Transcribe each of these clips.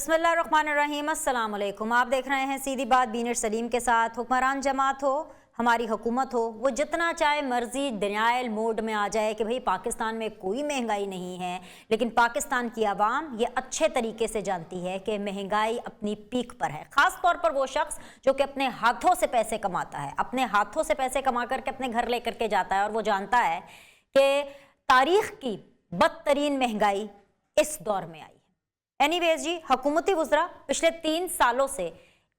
बिस्मिल्लाहिर्रहमानिर्रहीम, अस्सलाम वालेकुम। आप देख रहे हैं सीधी बात बीनर सलीम के साथ। हुक्मरान जमात हो, हमारी हुकूमत हो, वो जितना चाहे मर्जी डिनायल मोड में आ जाए कि भाई पाकिस्तान में कोई महंगाई नहीं है, लेकिन पाकिस्तान की आवाम ये अच्छे तरीके से जानती है कि महंगाई अपनी पीक पर है। ख़ास तौर पर वो शख्स जो कि अपने हाथों से पैसे कमाता है, अपने हाथों से पैसे कमा करके अपने घर लेकर के जाता है, और वो जानता है कि तारीख़ की बदतरीन महंगाई इस दौर में आई है। एनीवेज जी, हुकूमती वज़रा पिछले 3 सालों से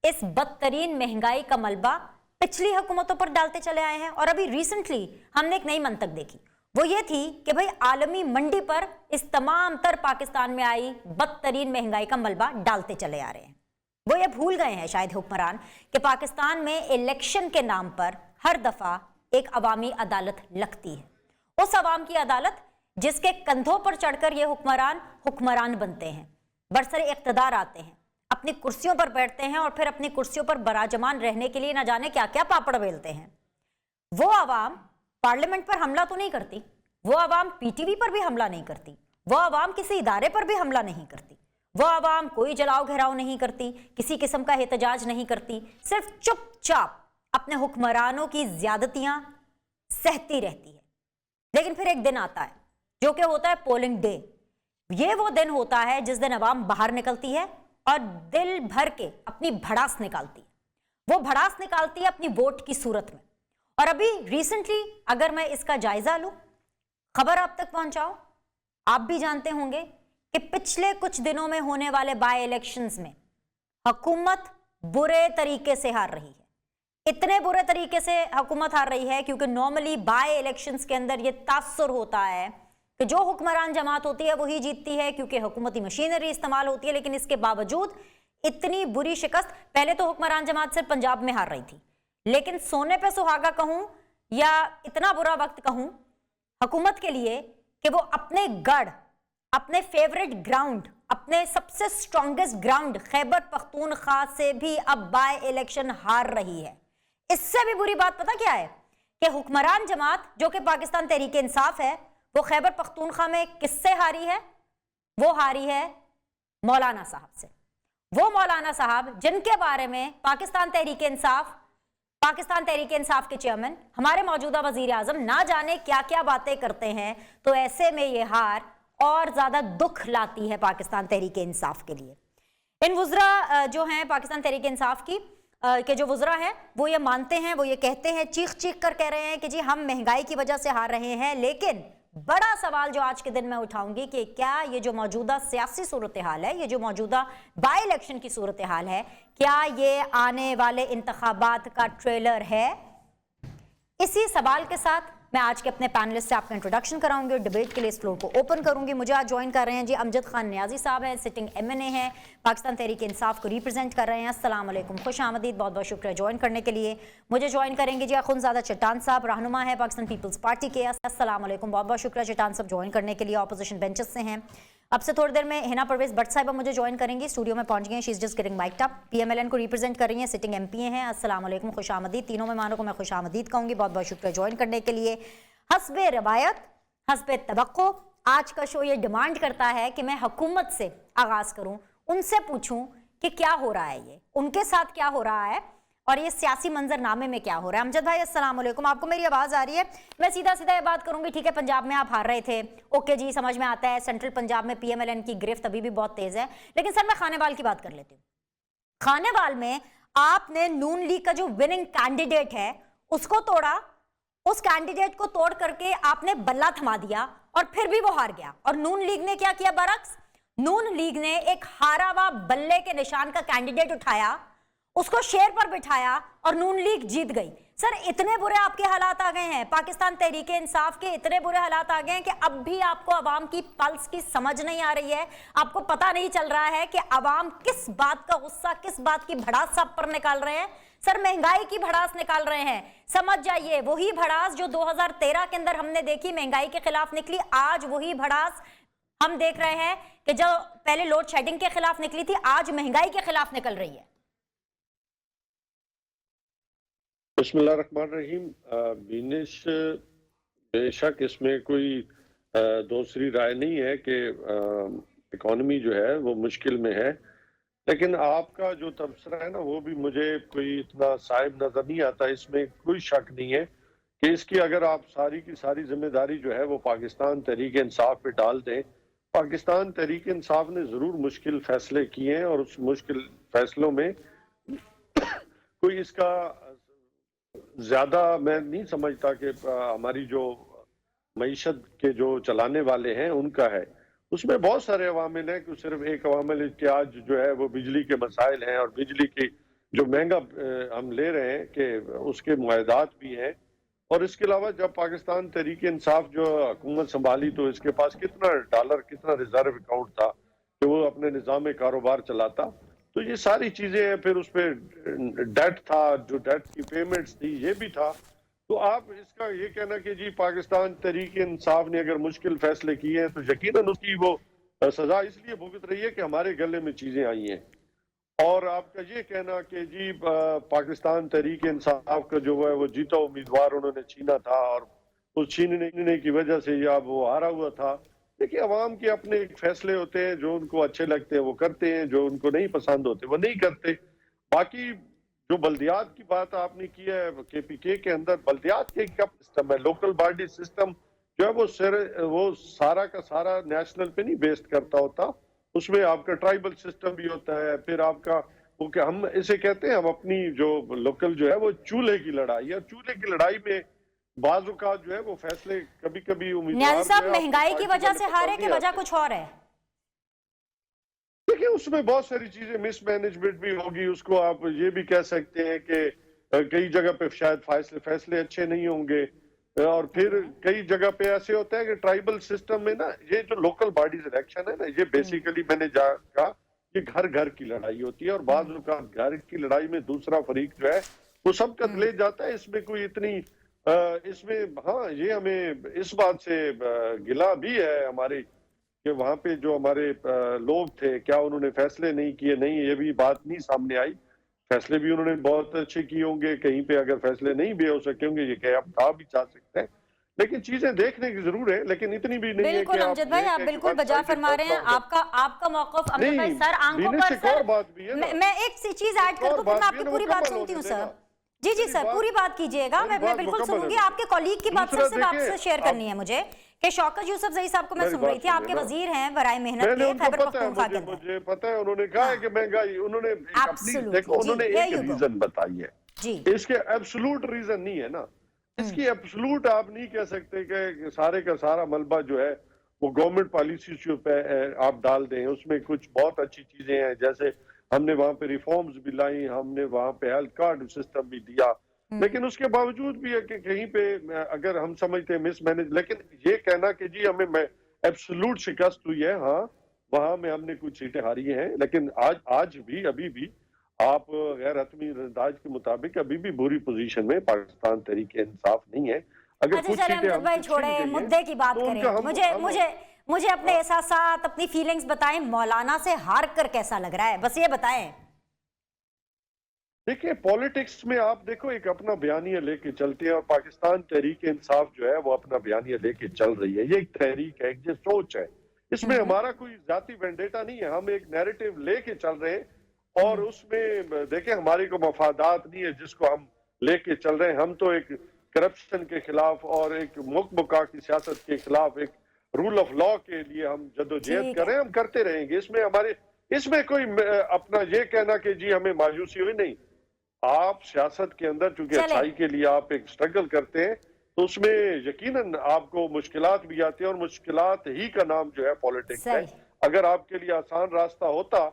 इस बदतरीन महंगाई का मलबा पिछली हुकूमतों पर डालते चले आए हैं, और अभी रिसेंटली हमने एक नई मंतक देखी। वो ये थी कि भाई आलमी मंडी पर इस तमाम तर पाकिस्तान में आई बदतरीन महंगाई का मलबा डालते चले आ रहे हैं। वो ये भूल गए हैं शायद हुक्मरान कि पाकिस्तान में इलेक्शन के नाम पर हर दफ़ा एक अवामी अदालत लगती है। उस अवाम की अदालत जिसके कंधों पर चढ़कर ये हुक्मरान बनते हैं, बरसरे इख्तिदार आते हैं, अपनी कुर्सियों पर बैठते हैं, और फिर अपनी कुर्सियों पर बराजमान रहने के लिए ना जाने क्या क्या पापड़ बेलते हैं। वो आवाम पार्लियामेंट पर हमला तो नहीं करती, वो आवाम पीटीवी पर भी हमला नहीं करती, वो आवाम किसी इदारे पर भी हमला नहीं करती, वो आवाम कोई जलाओ घेराव नहीं करती, किसी किस्म का एहतजाज नहीं करती, सिर्फ चुपचाप अपने हुक्मरानों की ज्यादतियां सहती रहती है। लेकिन फिर एक दिन आता है जो कि होता है पोलिंग डे। ये वो दिन होता है जिस दिन अवाम बाहर निकलती है और दिल भर के अपनी भड़ास निकालती है। वो भड़ास निकालती है अपनी वोट की सूरत में। और अभी रिसेंटली अगर मैं इसका जायजा लूं, खबर आप तक पहुंचाऊं, आप भी जानते होंगे कि पिछले कुछ दिनों में होने वाले बाय इलेक्शंस में हुकूमत बुरे तरीके से हार रही है। इतने बुरे तरीके से हुकूमत हार रही है क्योंकि नॉर्मली बाय इलेक्शंस के अंदर यह तासुर होता है कि जो हुक्मरान जमात होती है वही जीतती है, क्योंकि हुकूमती मशीनरी इस्तेमाल होती है। लेकिन इसके बावजूद इतनी बुरी शिकस्त, पहले तो हुक्मरान जमात सिर्फ पंजाब में हार रही थी, लेकिन सोने पे सुहागा कहूं या इतना बुरा वक्त कहूं हुकूमत के लिए कि वो अपने गढ़, अपने फेवरेट ग्राउंड, अपने सबसे स्ट्रॉन्गेस्ट ग्राउंड खैबर पख्तूनख्वा से भी अब बाय इलेक्शन हार रही है। इससे भी बुरी बात पता क्या है कि हुक्मरान जमात जो कि पाकिस्तान तहरीक इंसाफ है, वो खैबर पख्तूनख्वा में किससे हारी है? वो हारी है मौलाना साहब से। वो मौलाना साहब जिनके बारे में पाकिस्तान तहरीक इंसाफ के चेयरमैन, हमारे मौजूदा वजीर आजम ना जाने क्या क्या बातें करते हैं। तो ऐसे में ये हार और ज्यादा दुख लाती है पाकिस्तान तहरीक इंसाफ के लिए। इन वज़रा जो हैं पाकिस्तान तहरीक इंसाफ की के जो वज़रा हैं वो ये मानते हैं, वो ये कहते हैं, चीख चीख कर कह रहे हैं कि जी हम महंगाई की वजह से हार रहे हैं। लेकिन बड़ा सवाल जो आज के दिन मैं उठाऊंगी कि क्या ये जो मौजूदा सियासी सूरत हाल है, ये जो मौजूदा बाय इलेक्शन की सूरत हाल है, क्या ये आने वाले इंतखाबात का ट्रेलर है? इसी सवाल के साथ मैं आज के अपने पैनलिस्ट से आपका इंट्रोडक्शन कराऊंगी और डिबेट के लिए इस फ्लोर को ओपन करूंगी। मुझे आज ज्वाइन कर रहे हैं जी अमजद खान नियाजी साहब हैं, सिटिंग MNA हैं, पाकिस्तान तहरीक इंसाफ को रिप्रेजेंट कर रहे हैं। अस्सलाम वालेकुम, खुश आमदीद, बहुत बहुत शुक्रिया ज्वाइन करने के लिए। मुझे ज्वाइन करेंगे जी अखुंज़ादा चट्टान साहब, रहनुमा है पाकिस्तान पीपल्स पार्टी के। अस्सलाम वालेकुम, बहुत बहुत शुक्रिया चट्टान साहब ज्वाइन करने के लिए, अपोजिशन बेंचेस से हैं। अब से थोड़ी देर में हिना परवेज भट्ट साहिबा मुझे ज्वाइन करेंगी, स्टूडियो में पहुंच गए हैं, she is just getting miked up. PMLN को रिप्रेजेंट कर रही हैं, सिटिंग MP हैं। अस्सलाम वालेकुम, खुश आमदीद। तीनों मेहमानों को मैं खुश आमदीद कहूँगी, बहुत बहुत शुक्रिया ज्वाइन करने के लिए। हस्बे रवायत, हस्बे तवक्को, आज का शो ये डिमांड करता है कि मैं हुकूमत से आगाज़ करूँ, उनसे पूछूँ कि क्या हो रहा है, ये उनके साथ क्या हो रहा है और ये सियासी मंजरनामे में क्या हो रहा है। अमजद भाई अस्सलाम वालेकुम, आपको मेरी आवाज़ आ रही है? मैं सीधा सीधा ये बात करूंगी, ठीक है पंजाब में आप हार रहे थे, ओके जी समझ में आता है, सेंट्रल पंजाब में PMLN की गिरफ्त अभी भी बहुत तेज़ है। लेकिन सर मैं खानेवाल की बात कर लेती हूँ। खानेवाल में आपने नून लीग का जो विनिंग कैंडिडेट है उसको तोड़ा, उस कैंडिडेट को तोड़ करके आपने बल्ला थमा दिया और फिर भी वो हार गया। और नून लीग ने क्या किया बरक्स? नून लीग ने एक हारा हुआ बल्ले के निशान का कैंडिडेट उठाया, उसको शेर पर बिठाया और नून लीग जीत गई। सर इतने बुरे आपके हालात आ गए हैं, पाकिस्तान तहरीक इंसाफ के इतने बुरे हालात आ गए हैं कि अब भी आपको अवाम की पल्स की समझ नहीं आ रही है। आपको पता नहीं चल रहा है कि अवाम किस बात का गुस्सा, किस बात की भड़ास सब पर निकाल रहे हैं। सर महंगाई की भड़ास निकाल रहे हैं, समझ जाइए वही भड़ास जो 2013 के अंदर हमने देखी, महंगाई के खिलाफ निकली, आज वही भड़ास हम देख रहे हैं कि जो पहले लोड शेडिंग के खिलाफ निकली थी, आज महंगाई के खिलाफ निकल रही है। बिस्मिल्लाहिर्रहमानिर्रहीम। बीनिश बेशक इसमें कोई दूसरी राय नहीं है कि इकॉनमी जो है वो मुश्किल में है। لیکن آپ کا جو تبصرہ ہے نا وہ بھی مجھے کوئی اتنا صائب نظر نہیں آتا. اس میں کوئی شک نہیں ہے کہ اس کی اگر آپ ساری کی ساری ذمہ داری جو ہے وہ پاکستان تحریک انصاف پہ ڈال دیں. پاکستان تحریک انصاف نے ضرور مشکل فیصلے کیے ہیں اور اس مشکل فیصلوں میں کوئی اس کا زیادہ میں نہیں سمجھتا کہ ہماری جو معیشت کے جو چلانے والے ہیں ان کا ہے. اس میں بہت سارے عوامل ہیں کہ صرف ایک عوامل کہ آج جو ہے وہ بجلی کے مسائل ہیں اور بجلی کی جو مہنگا ہم لے رہے ہیں کہ اس کے معاہدات بھی ہیں. اور اس کے علاوہ جب پاکستان تحریک انصاف جو حکومت سنبھالی تو اس کے پاس کتنا ڈالر کتنا ریزرو اکاؤنٹ تھا کہ وہ اپنے نظام کاروبار چلاتا. تو یہ ساری چیزیں ہیں. پھر اس پہ ڈیٹ تھا, جو ڈیٹ کی پیمنٹس تھی یہ بھی تھا. تو آپ اس کا یہ کہنا کہ جی پاکستان تحریک انصاف نے اگر مشکل فیصلے کیے ہیں تو یقیناً اس کی وہ سزا اس لیے بھگت رہی ہے کہ ہمارے گلے میں چیزیں آئی ہیں. اور آپ کا یہ کہنا کہ جی پاکستان تحریک انصاف کا جو ہے وہ جیتا امیدوار انہوں نے چھینا تھا اور اس چھیننے کی وجہ سے یا وہ ہارا ہوا تھا. دیکھیے عوام کے اپنے فیصلے ہوتے ہیں, جو ان کو اچھے لگتے ہیں وہ کرتے ہیں, جو ان کو نہیں پسند ہوتے وہ نہیں کرتے. باقی جو بلدیات کی بات آپ نے کی ہے کے پی کے اندر, بلدیات کے کیا سسٹم ہے, لوکل باڈی سسٹم جو ہے وہ سارا کا سارا نیشنل پہ نہیں بیسڈ کرتا ہوتا. اس میں آپ کا ٹرائبل سسٹم بھی ہوتا ہے. پھر آپ کا وہ کہ ہم اسے کہتے ہیں, ہم اپنی جو لوکل جو ہے وہ چولہے کی لڑائی, اور چولہے کی لڑائی میں بعض اوقات جو ہے وہ فیصلے کبھی کبھی نیازی صاحب مہنگائی کی وجہ سے ہارے کہ وجہ کچھ اور ہے؟ دیکھیں اس میں بہت ساری چیزیں مس مینجمنٹ بھی ہوگی. اس کو آپ یہ بھی کہہ سکتے ہیں کہ کئی جگہ پہ شاید فیصلے اچھے نہیں ہوں گے. اور پھر کئی جگہ پہ ایسے ہوتا ہے کہ ٹرائبل سسٹم میں نا یہ جو لوکل باڈیز الیکشن ہے نا, یہ بیسیکلی میں نے کہا یہ گھر گھر کی لڑائی ہوتی ہے. اور بعض اوقات گھر کی لڑائی میں دوسرا فریق جو ہے وہ سبقت لے جاتا ہے. اس میں کوئی اتنی اس میں ہاں یہ ہمیں اس بات سے گلہ بھی ہے ہماری کہ وہاں پہ جو ہمارے لوگ تھے کیا انہوں نے فیصلے نہیں کیے. نہیں, یہ بھی بات نہیں سامنے آئی. فیصلے بھی انہوں نے بہت اچھے کیے ہوں گے, کہیں پہ اگر فیصلے نہیں بھی ہو سکے ہوں گے یہ کہ آپ کہا بھی چاہ سکتے ہیں. لیکن چیزیں دیکھنے کی ضرور ہے, لیکن اتنی بھی نہیں ہے کہ بالکل امجد بھائی آپ بالکل بجا فرما رہے ہیں. آپ کا موقف امجد بھائی سر آنکھوں پر سر, میں ایک سی چیز ایڈ کر دوں پھر میں آپ کی پوری بات سنتی ہوں سر. جی سر پوری بات کیجئے گا, میں بالکل سنوں گی. آپ کے کولیگ کی بات صرف آپ سے شیئر کرنی ہے مجھے کہ شوکت یوسف زئی صاحب کو میں سن رہی تھی, آپ کے وزیر ہیں برائے محنت کے خیبر پختونخوا کے اندر. مجھے پتہ ہے انہوں نے کہا ہے کہ مہنگائی انہوں نے ایک ریزن بتائی ہے. اس کے ایبسولوٹ ریزن نہیں ہے نا, اس کی ایبسولوٹ آپ نہیں کہہ سکتے کہ سارے کا سارا ملبہ جو ہے وہ گورنمنٹ پالیسی پہ آپ ڈال دیں. اس میں کچھ بہت اچھی چیزیں ہیں, جیسے ہم نے وہاں پہ ریفارمز بھی لائیں, ہم نے وہاں پہ ہیلتھ کارڈ سسٹم بھی دیا. لیکن اس کے باوجود بھی ہے کہ کہیں پہ اگر ہم سمجھتے ہیں مس مینج, لیکن یہ کہنا کہ جی ہمیں ایبسولوٹ شکست ہوئی ہے, ہاں وہاں میں ہم نے کچھ سیٹیں ہاری ہیں, لیکن آج بھی ابھی بھی آپ غیر حتمی انداز کے مطابق ابھی بھی بری پوزیشن میں پاکستان تحریک انصاف نہیں ہے. اچھا چلیں امجد بھائی چھوڑیں, مدعے کی بات کریں. مجھے اپنے احساسات اپنی فیلنگز بتائیں. مولانا سے ہار کر کیسا لگ رہا ہے, بس یہ بتائیں. دیکھیں پولیٹکس میں آپ دیکھو ایک اپنا بیانیہ لے کے چلتے ہیں, اور پاکستان تحریک انصاف جو ہے وہ اپنا بیانیہ لے کے چل رہی ہے. یہ ایک تحریک ہے, یہ سوچ ہے, اس میں ہمارا کوئی ذاتی وینڈیٹا نہیں ہے. ہم ایک نیریٹو لے کے چل رہے ہیں, اور اس میں دیکھیں ہماری کو مفادات نہیں ہے جس کو ہم لے کے چل رہے ہیں. ہم تو ایک کرپشن کے خلاف اور ایک مکہ کی سیاست کے خلاف ایک رول آف لا کے لیے ہم جدوجہد کر رہے ہیں, ہم کرتے رہیں گے. اس میں کوئی اپنا یہ کہنا کہ جی ہمیں مایوسی ہوئی نہیں. آپ سیاست کے اندر چونکہ اچھائی کے لیے آپ ایک سٹرگل کرتے ہیں تو اس میں یقیناً آپ کو مشکلات بھی آتی ہیں, اور مشکلات ہی کا نام جو ہے پولیٹکس ہے. اگر آپ کے لیے آسان راستہ ہوتا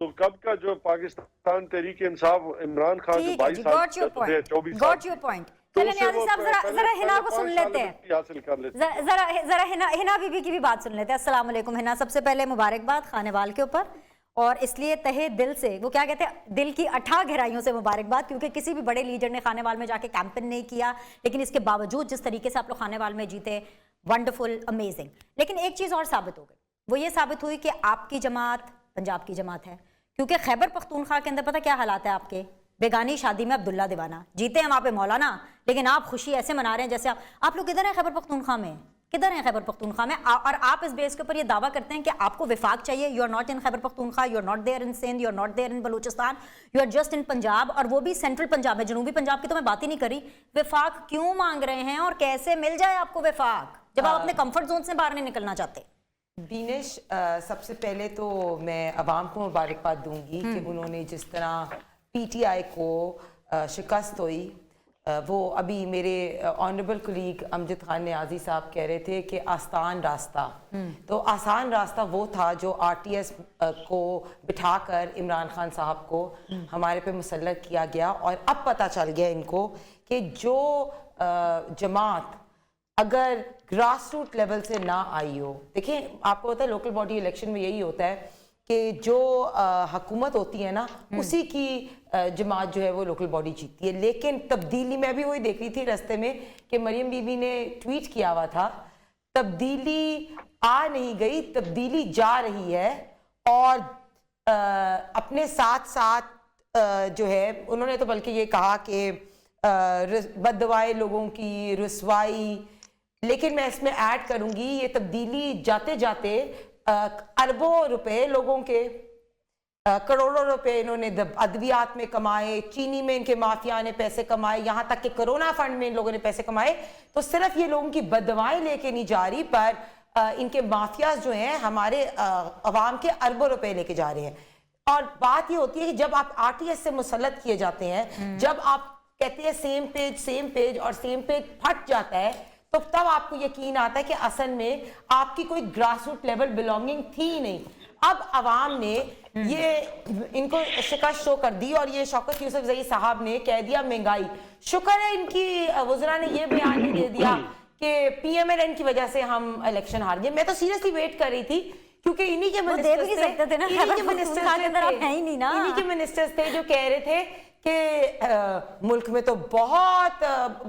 تو کب کا جو پاکستان تحریک انصاف عمران خان جو 22 سال 24 سال چلیں نیازی صاحب ذرا ہنا کو سن لیتے ہیں, ذرا ہنا بی بی کی بھی بات سن لیتے ہیں. السلام علیکم ہنا, سب سے پہلے مبارکباد خانے وال کے اوپر, اور اس لیے تہے دل سے, وہ کیا کہتے ہیں, دل کی اٹھا گہرائیوں سے مبارکباد, کیونکہ کسی بھی بڑے لیڈر نے خانے وال میں جا کے کیمپین نہیں کیا, لیکن اس کے باوجود جس طریقے سے آپ لوگ خانے وال میں جیتے, ونڈرفل, امیزنگ. لیکن ایک چیز اور ثابت ہو گئی, وہ یہ ثابت ہوئی کہ آپ کی جماعت پنجاب کی جماعت ہے. کیونکہ خیبر پختونخوا کے اندر پتہ کیا حالات ہے آپ کے, بیگانی شادی میں عبداللہ دیوانہ, جیتے ہیں وہاں پہ مولانا, لیکن آپ خوشی ایسے منا رہے ہیں جیسے آپ لوگ ادھر ہیں خیبر پختونخوا میں, کدھر ہیں خیبر پختونخوا میں؟ اور آپ اس بیس کے اوپر یہ دعویٰ کرتے ہیں کہ آپ کو وفاق چاہیے. You are not in Khyber Pakhtunkhwa, you are not there in Sindh, you are not there in Balochistan, you are just in Punjab, اور وہ بھی سینٹرل پنجاب میں. جنوبی پنجاب کی تو میں بات ہی نہیں کری. وفاق کیوں مانگ رہے ہیں اور کیسے مل جائے آپ کو وفاق جب آپ اپنے کمفرٹ زون سے باہر نہیں نکلنا چاہتے؟ بینش، سب سے پہلے تو میں عوام کو مبارکباد دوں گی کہ انہوں نے جس طرح پی ٹی آئی کو شکست ہوئی، وہ ابھی میرے آنریبل کولیگ امجد خان نیازی صاحب کہہ رہے تھے کہ آسان راستہ، تو آسان راستہ وہ تھا جو آر ٹی ایس کو بٹھا کر عمران خان صاحب کو ہمارے پہ مسلط کیا گیا. اور اب پتہ چل گیا ان کو کہ جو جماعت اگر گراس روٹ لیول سے نہ آئی ہو، دیکھیں آپ کو پتہ ہے لوکل باڈی الیکشن میں یہی ہوتا ہے کہ جو حکومت ہوتی ہے نا اسی کی جماعت جو ہے وہ لوکل باڈی جیتتی ہے. لیکن تبدیلی میں بھی وہی دیکھ رہی تھی رستے میں کہ مریم بی بی نے ٹویٹ کیا ہوا تھا، تبدیلی آ نہیں گئی، تبدیلی جا رہی ہے. اور اپنے ساتھ ساتھ جو ہے انہوں نے تو بلکہ یہ کہا کہ بد دعائیں لوگوں کی رسوائی. لیکن میں اس میں ایڈ کروں گی یہ تبدیلی جاتے جاتے اربوں روپے لوگوں کے، کروڑوں روپے انہوں نے ادویات میں کمائے، چینی میں ان کے مافیا نے پیسے کمائے، یہاں تک کہ کرونا فنڈ میں ان لوگوں نے پیسے کمائے. تو صرف یہ لوگوں کی بد دعائیں لے کے نہیں جا رہی، پر ان کے مافیاز جو ہیں ہمارے عوام کے اربوں روپے لے کے جا رہے ہیں. اور بات یہ ہوتی ہے کہ جب آپ آر ٹی ایس سے مسلط کیے جاتے ہیں، جب آپ کہتے ہیں سیم پیج اور سیم پیج پھٹ جاتا ہے، تو تب آپ کو یقین آتا ہے کہ اصل میں آپ کی کوئی گراس روٹ لیول بلونگنگ تھی ہی نہیں. اب عوام نے یہ ان کو شکست شو کر دی، اور یہ شوکت یوسف زئی صاحب نے کہہ دیا مہنگائی. شکر ہے ان کی وزراء نے یہ بیان نہیں دے دیا کہ پی ایم ایل این کی وجہ سے ہم الیکشن ہار گئے. میں تو سیریسلی ویٹ کر رہی تھی کیونکہ انہی کے منسٹرز تھے جو کہہ رہے تھے کہ ملک میں تو بہت،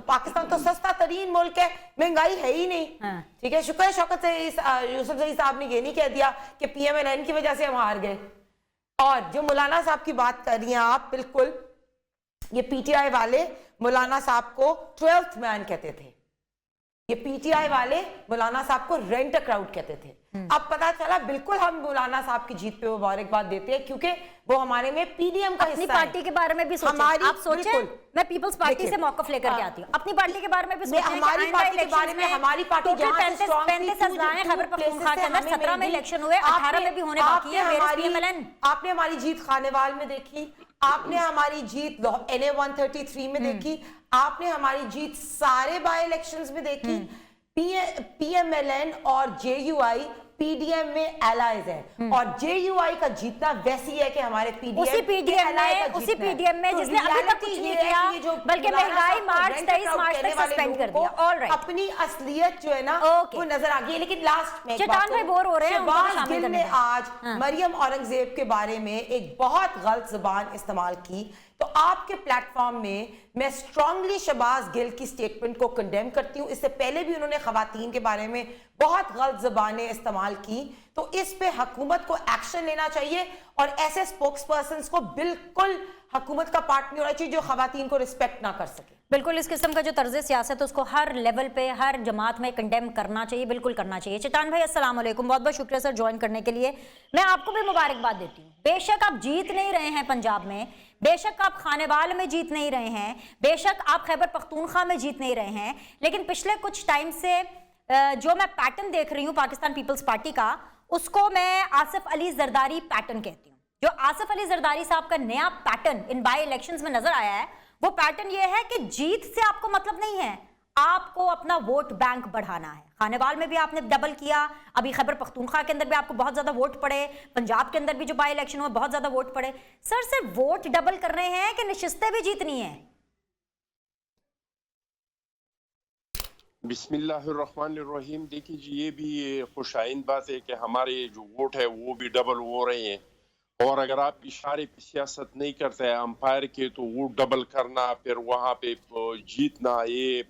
پاکستان تو سستا ترین ملک ہے، مہنگائی ہے ہی نہیں. ٹھیک ہے، شکر ہے شوکت یوسف زئی صاحب نے یہ نہیں کہہ دیا کہ پی ایم ایل این کی وجہ سے ہم ہار گئے. اور جو مولانا صاحب کی بات کر رہی ہیں آپ، بالکل یہ پی ٹی آئی والے مولانا صاحب کو 12th مین کہتے تھے. یہ پی ٹی آئی والے مولانا صاحب کو رینٹ اے کراؤڈ کہتے تھے. اب پتا چلا بالکل ہم مولانا صاحب کی جیت پہ مبارکباد دیتے ہیں کیونکہ وہ ہمارے میں پی ڈی ایم کا حصہ ہے. اپنی پارٹی کے بارے میں بھی سوچیں. آپ سوچیں میں پیپلز پارٹی سے موقف لے کر کے آتی ہوں. اپنی پارٹی کے بارے میں بھی سوچیں. ہماری پارٹی کے بارے میں، ہماری پارٹی جہاں سے اسٹرانگ تھی، 35 اضلاع خیبر پختونخوا کے اندر 17 میں الیکشن ہوئے، 18 میں بھی ہونے باقی ہے. آپ نے ہماری جیت خانیوال میں دیکھی، آپ نے ہماری جیت NA-133 میں دیکھی، آپ نے ہماری جیت سارے بائی الیکشنز میں دیکھی. پی ایم ایل این اور J U I P D M میں الائز ہیں، اور جے یو آئی کا جیتنا ویسی ہے کہ ہمارے پی ڈی ایم اسی پی ڈی ایم میں جس نے ابھی تک کچھ نہیں کیا بلکہ مہنگائی مارچ 23 مارچ تک سسپینڈ کر دیا. اپنی اصلیت جو ہے نا وہ نظر آ گئی. لیکن لاسٹ میں چٹان بھائی بور ہو رہے ہیں. شہباز گل نے آج مریم اورنگزیب کے بارے میں ایک بہت غلط زبان استعمال کی. تو آپ کے پلیٹ فارم میں میں سٹرونگلی شہباز گل کی سٹیٹمنٹ کو کنڈیم کرتی ہوں. اس سے پہلے بھی انہوں نے خواتین کے بارے میں بہت غلط زبانیں استعمال کی. تو اس پہ حکومت کو ایکشن لینا چاہیے، اور ایسے سپوکس پرسنز کو بالکل حکومت کا پارٹ نہیں ہونا چاہیے جو خواتین کو رسپیکٹ نہ کر سکے. بالکل اس قسم کا جو طرز سیاست ہے اس کو ہر لیول پہ ہر جماعت میں کنڈیم کرنا چاہیے، بالکل کرنا چاہیے. چٹان بھائی السلام علیکم، بہت بہت شکریہ سر جوائن کرنے کے لیے. میں آپ کو بھی مبارکباد دیتی ہوں. بے شک آپ جیت نہیں رہے ہیں پنجاب میں، بے شک آپ خانیوال میں جیت نہیں رہے ہیں، بے شک آپ خیبر پختونخوا میں جیت نہیں رہے ہیں، لیکن پچھلے کچھ ٹائم سے جو میں پیٹرن دیکھ رہی ہوں پاکستان پیپلز پارٹی کا، اس کو میں آصف علی زرداری پیٹرن کہتی ہوں. جو آصف علی زرداری صاحب کا نیا پیٹرن ان بائی الیکشنز میں نظر آیا ہے، وہ پیٹرن یہ ہے کہ جیت سے آپ کو مطلب نہیں ہے، آپ کو اپنا ووٹ بینک بڑھانا ہے. خانیوال میں بھی آپ نے ڈبل کیا، ابھی خیبر پختونخوا کے اندر بھی آپ کو بہت زیادہ ووٹ پڑے، پنجاب کے اندر بھی جو بائی الیکشن ہوا بہت زیادہ ووٹ پڑے. سر صرف ووٹ ڈبل کر رہے ہیں کہ نشستیں بھی جیتنی ہیں؟ بسم اللہ الرحمن الرحیم. دیکھیے جی، یہ بھی خوش آئند بات ہے کہ ہمارے جو ووٹ ہے وہ بھی ڈبل ہو رہے ہیں. اور اگر آپ اشارے پہ سیاست نہیں کرتے ہیں امپائر کے، تو ووٹ ڈبل کرنا پھر وہاں پہ جیتنا یہ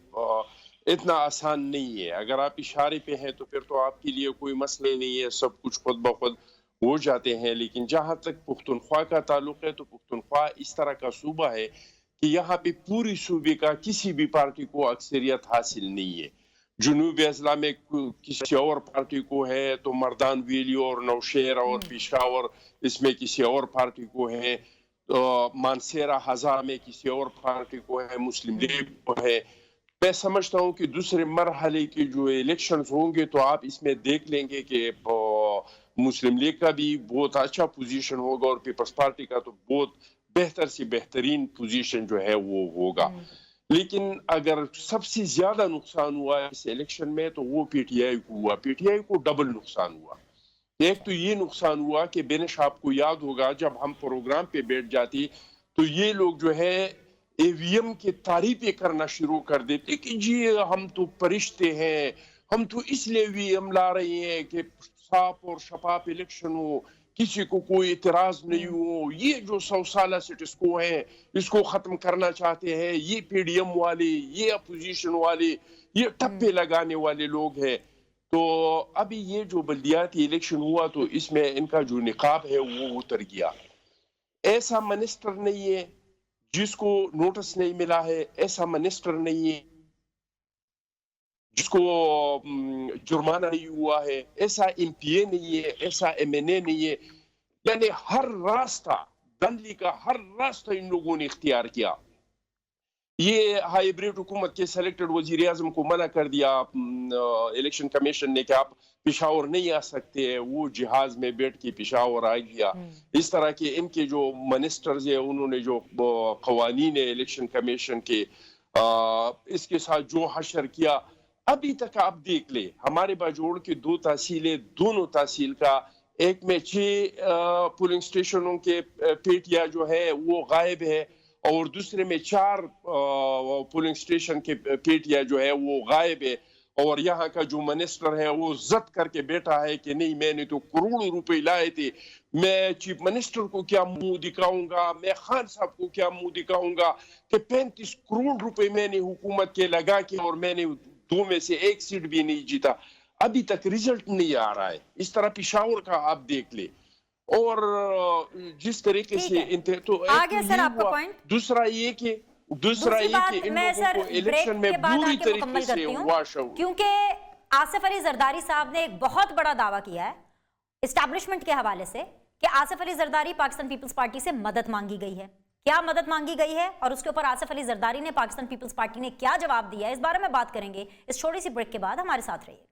اتنا آسان نہیں ہے. اگر آپ اشارے پہ ہیں تو پھر تو آپ کے لیے کوئی مسئلہ نہیں ہے، سب کچھ خود بخود ہو جاتے ہیں. لیکن جہاں تک پختونخوا کا تعلق ہے تو پختونخوا اس طرح کا صوبہ ہے کہ یہاں پہ پوری صوبے کا کسی بھی پارٹی کو اکثریت حاصل نہیں ہے. जुनूबी अजला में किसी और पार्टी को है, तो मर्दान वैली और नौशेरा और पेशावर इसमें किसी और पार्टी को है, तो मानसेरा हज़ार में किसी और पार्टी को है, मुस्लिम लीग को है। मैं समझता हूँ कि दूसरे मरहले के जो इलेक्शंस होंगे तो आप इसमें देख लेंगे कि मुस्लिम लीग का भी बहुत अच्छा पोजीशन होगा और पीपल्स पार्टी का तो बहुत बेहतर से बेहतरीन पोजीशन जो है वो होगा। लेकिन अगर सबसे ज्यादा नुकसान हुआ इस इलेक्शन में तो वो पीटीआई को हुआ। पीटीआई को डबल नुकसान हुआ। एक तो ये नुकसान हुआ कि बेनिश, आपको याद होगा जब हम प्रोग्राम पे बैठ जाती तो ये लोग जो है ईवीएम की तारीफें करना शुरू कर देते कि जी हम तो परिश्ते हैं, हम तो इसलिए ईवीएम ला रहे हैं कि साफ और शफाफ इलेक्शन हो, किसी को कोई इतराज नहीं हो। ये जो 100 साल स्टेटस को है इसको खत्म करना चाहते हैं ये पीडीएम वाले, ये अपोजिशन वाले, ये टप्पे लगाने वाले लोग हैं। तो अभी ये जो बल्दियाती इलेक्शन हुआ तो इसमें इनका जो निकाब है वो उतर गया। ऐसा मिनिस्टर नहीं है जिसको नोटिस नहीं मिला है, ऐसा मिनिस्टर नहीं है जिसको जुर्माना नहीं हुआ है, ऐसा एमपीए नहीं है, ऐसा एमएनए नहीं है। यानी हर रास्ता, दंगली का हर रास्ता इन लोगों ने इख्तियार किया। ये हाइब्रिड हुकूमत के सेलेक्टेड वजीर आजम को मना कर दिया इलेक्शन कमीशन ने कि आप पेशावर नहीं आ सकते, वो जहाज में बैठ के पेशावर आ गया। इस तरह के इनके जो मिनिस्टर्स है उन्होंने जो कवानीन है इलेक्शन कमीशन के इसके साथ जो हशर किया, अभी तक आप देख ले हमारे बाजोड़ की 2 तहसीलें, दोनों तहसील का एक में 6 पोलिंग स्टेशनों के पेटियां जो है वो गायब है और दूसरे में 4 पोलिंग स्टेशन के पेटियां जो है वो गायब है। और यहाँ का जो मिनिस्टर है वो जद करके बैठा है कि नहीं मैंने तो करोड़ों रुपए लाए थे, मैं चीफ मिनिस्टर को क्या मुंह दिखाऊंगा, मैं खान साहब को क्या मुंह दिखाऊंगा कि 35 करोड़ रुपए मैंने हुकूमत के लगा के और मैंने 2 में से 1 सीट भी नहीं जीता। अभी तक रिजल्ट नहीं आ रहा है। इस तरह पेशावर का आप देख ले और जिस तरीके से तो आगे सर आपका पॉइंट। दूसरा ये कि इन लोगों को इलेक्शन में पूरी तरीके से वॉश आउट, क्योंकि आसिफ अली जरदारी साहब ने एक बहुत बड़ा दावा किया है एस्टैब्लिशमेंट के हवाले से कि आसिफ अली जरदारी पाकिस्तान पीपल्स पार्टी से मदद मांगी गई है। क्या मदद मांगी गई है और उसके ऊपर आसिफ अली जरदारी ने पाकिस्तान पीपल्स पार्टी ने क्या जवाब दिया है, इस बारे में बात करेंगे इस छोटी सी ब्रेक के बाद। हमारे साथ रहिएगा।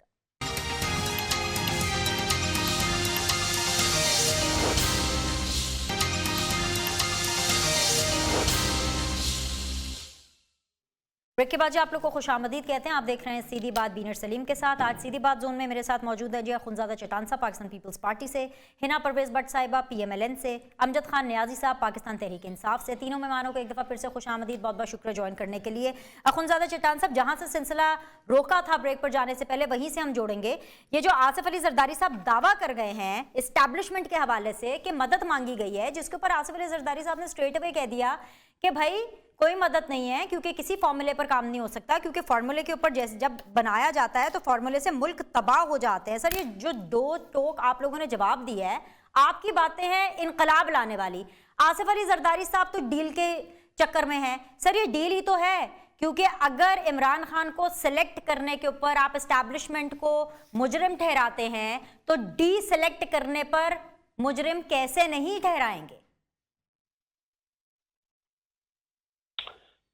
ब्रेक के बाद जी आप लोग को खुशामदीद कहते हैं। आप देख रहे हैं सीधी बात बीनर सलीम के साथ। आज सीधी बात जोन में मेरे साथ मौजूद है जी अखुंजादा चटान साहब पाकिस्तान पीपल्स पार्टी से, हिना परवेज भट्ट साहिबा पीएमएलएन से, अमजद खान नियाजी साहब पाकिस्तान तहरीक इंसाफ से। तीनों मेहमानों को एक दफ़ा फिर से खुशामदीद, बहुत बहुत शुक्रिया ज्वाइन करने के लिए। अखुंजादा चटान साहब, जहाँ से सिलसिला रोका था ब्रेक पर जाने से पहले वहीं से हम जोड़ेंगे। ये जो आसिफ अली जरदारी साहब दावा कर गए हैं इस्टेब्लिशमेंट के हवाले से कि मदद मांगी गई है, जिसके ऊपर आसिफ अली जरदारी साहब ने स्ट्रेट अवे कह दिया कि भाई कोई मदद नहीं है क्योंकि किसी फॉर्मूले पर काम नहीं हो सकता, क्योंकि फॉर्मूले के ऊपर जैसे जब बनाया जाता है तो फॉर्मूले से मुल्क तबाह हो जाते हैं। सर ये जो 2 टोक आप लोगों ने जवाब दिया है, आपकी बातें हैं इनकलाब लाने वाली। आसिफ अली जरदारी साहब तो डील के चक्कर में हैं। सर ये डील ही तो है, क्योंकि अगर इमरान खान को सिलेक्ट करने के ऊपर आप एस्टैब्लिशमेंट को मुजरिम ठहराते हैं तो डी सिलेक्ट करने पर मुजरिम कैसे नहीं ठहराएंगे?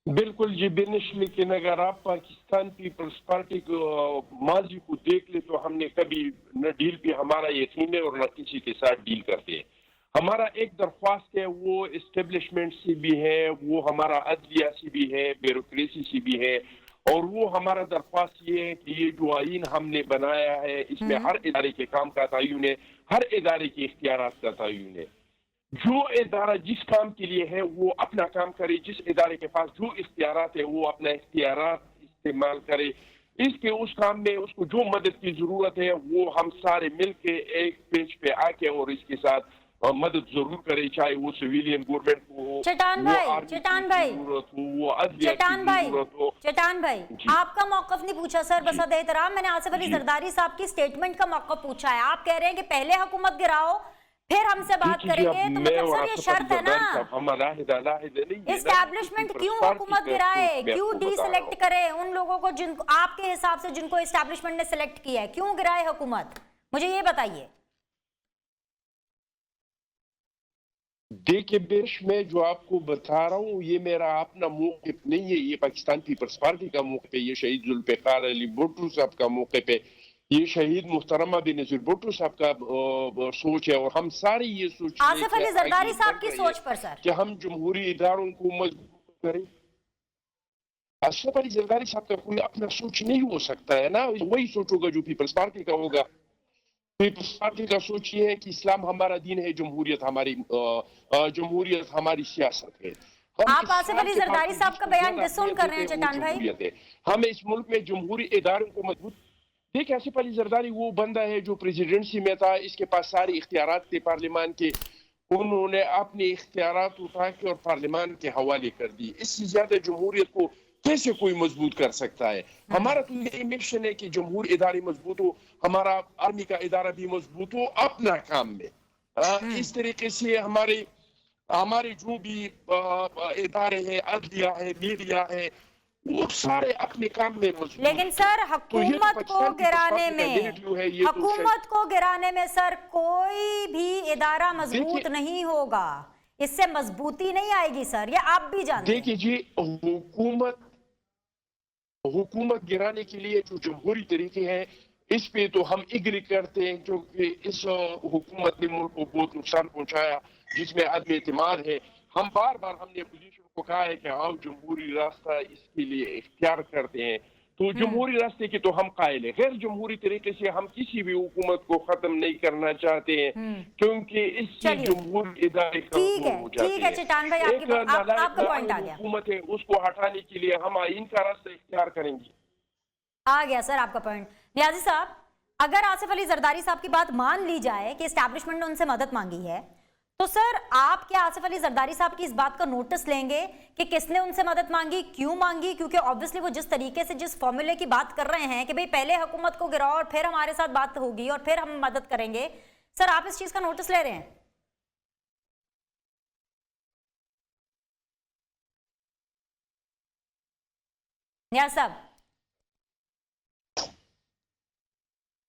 बिल्कुल जी बिनिश, लेकिन अगर आप पाकिस्तान पीपल्स पार्टी को माजी को देख ले तो हमने कभी न डील पे हमारा यकीन है और न किसी के साथ डील करते हैं। हमारा एक दरख्वास्त है वो इस्टेब्लिशमेंट से भी है, वो हमारा अदलिया से भी है, ब्यूरोक्रेसी से भी है, और वो हमारा दरख्वास्त ये है कि ये जो आईन हमने बनाया है इसमें हर इदारे के काम का तयन है, हर इदारे के इख्तियारात का तयन है। जो इदारा जिस काम के लिए है वो अपना काम करे, जिस इदारे के पास जो इख्तियारात है वो अपना इख्तियारात इस्तेमाल करे। इसके उस काम में उसको जो मदद की जरूरत है वो हम सारे मिलके एक पेज पे आके और इसके साथ मदद जरूर करें, चाहे वो सिविलियन गवर्नमेंट को हो, चटान भाई आपका मौकफ नहीं पूछा सर, बस एहतराम। मैंने आसिफ अली जरदारी साहब की स्टेटमेंट का मौकफ पूछा है। आप कह रहे हैं कि पहले हुकूमत गिराओ फिर हमसे बात करेंगे। तो मतलब सर ये शर्त है ना, नहीं, एस्टैब्लिशमेंट क्यों हुकूमत गिराए, क्यों डीसिलेक्ट करे उन लोगों को जिनको आपके हिसाब से जिनको एस्टैब्लिशमेंट ने सिलेक्ट किया है, क्यों गिराए हुकूमत, मुझे ये बताइए। देखिए बेश, मैं जो आपको बता रहा हूँ ये मेरा अपना मौक़िफ़ नहीं है, ये पाकिस्तान पीपल्स पार्टी का मौक़िफ़ है, ये शहीद जुल्फ़िकार अली भुट्टो साहब का मौक़िफ़ है, ये शहीद मुहतरमा बेनज़ीर भुट्टो साहब का सोच है, और हम सारे ये सोच आसिफ अली जरदारी साहब की सोच पर सर कि हम जमहूरी इदारों को मजबूत करें। आसिफ अली जरदारी साहब का कोई अपना सोच नहीं हो सकता है ना, वही सोच होगा जो पीपल्स पार्टी का होगा। पीपल्स पार्टी का सोच ये है कि इस्लाम हमारा दीन है, जमहूरियत हमारी सियासत है। आप आसिफ अली जरदारी साहब का बयान डिसोन कर रहे हैं चट्टान भाई। हमें इस मुल्क में जमहूरी इदारों को मजबूत, देखिए आसिफ अली जरदारी वो बंदा है जो प्रेसिडेंसी में था, इसके पास सारे इख्तियारात थे पार्लियामान के, उन्होंने अपने इख्तियारात उठा के और पार्लियामान के हवाले कर दी। इससे ज्यादा जमहूरियत को कैसे कोई मजबूत कर सकता है? हमारा तो यही मिशन है कि जमहूर इदारे मजबूत हो, हमारा आर्मी का इदारा भी मजबूत हो अपना काम में। इस तरीके से हमारे जो भी इदारे हैं, अदलिया है, मीडिया है, वो सारे अपने काम में मजबूत। लेकिन सर हुकूमत को गिराने में सर कोई भी इदारा मजबूत नहीं होगा, इससे मजबूती नहीं आएगी सर, ये आप भी जानते हैं। देखिए जी, हुकूमत गिराने के लिए जो जमहूरी तरीके हैं इस पे तो हम एग्री करते हैं, क्योंकि इस हुकूमत ने मुल्क को बहुत नुकसान पहुंचाया जिसमें अदम एतमाद है। हम बार बार हमने अपोजिशन को कहा है कि आओ जमहूरी रास्ता इसके लिए इख्तियार करते हैं, तो जमहूरी रास्ते के तो हम कायल हैं। गैर जमहूरी तरीके से हम किसी भी हुकूमत को खत्म नहीं करना चाहते हैं, क्योंकि इससे जमहूरी इदारे कमजोर हो जाते हैं। ठीक है चट्टान भाई, आपका पॉइंट आ गया। हुकूमत है उसको हटाने के लिए हम आइन का रास्ता इख्तियार करेंगे। आ गया सर आपका पॉइंट। नियाजी साहब, अगर आसिफ अली जरदारी साहब की बात मान ली जाए कि एस्टैब्लिशमेंट ने उनसे मदद मांगी है, तो सर आप क्या आसिफ अली जरदारी साहब की इस बात का नोटिस लेंगे कि किसने उनसे मदद मांगी, क्यों मांगी? क्योंकि ऑब्वियसली वो जिस तरीके से जिस फॉर्मूले की बात कर रहे हैं कि भाई पहले हुकूमत को गिराओ और फिर हमारे साथ बात होगी और फिर हम मदद करेंगे, सर आप इस चीज का नोटिस ले रहे हैं? नियाज साहब,